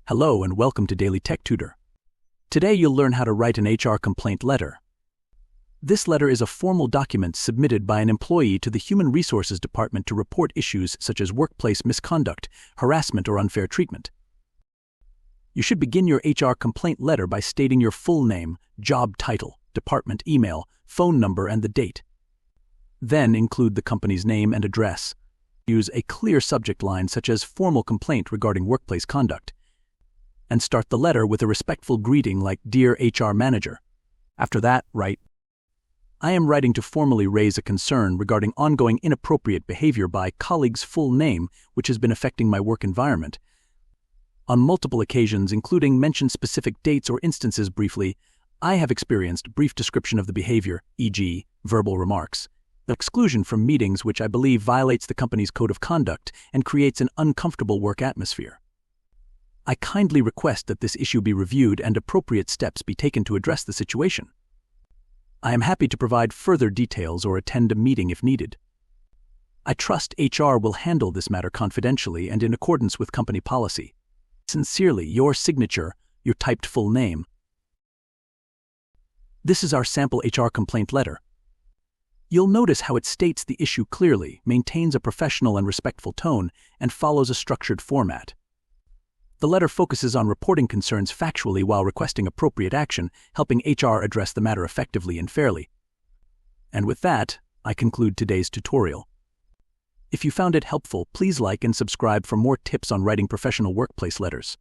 Hello and welcome to Daily Tech Tutor. Today you'll learn how to write an HR complaint letter. This letter is a formal document submitted by an employee to the Human Resources Department to report issues such as workplace misconduct, harassment, or unfair treatment. You should begin your HR complaint letter by stating your full name, job title, department email, phone number, and the date. Then include the company's name and address. Use a clear subject line such as formal complaint regarding workplace conduct. And start the letter with a respectful greeting like Dear HR Manager. After that, write, I am writing to formally raise a concern regarding ongoing inappropriate behavior by colleagues' full name which has been affecting my work environment. On multiple occasions, including mention specific dates or instances briefly, I have experienced brief description of the behavior, e.g., verbal remarks, the exclusion from meetings which I believe violates the company's code of conduct and creates an uncomfortable work atmosphere. I kindly request that this issue be reviewed and appropriate steps be taken to address the situation. I am happy to provide further details or attend a meeting if needed. I trust HR will handle this matter confidentially and in accordance with company policy. Sincerely, your signature, your typed full name. This is our sample HR complaint letter. You'll notice how it states the issue clearly, maintains a professional and respectful tone, and follows a structured format. The letter focuses on reporting concerns factually while requesting appropriate action, helping HR address the matter effectively and fairly. And with that, I conclude today's tutorial. If you found it helpful, please like and subscribe for more tips on writing professional workplace letters.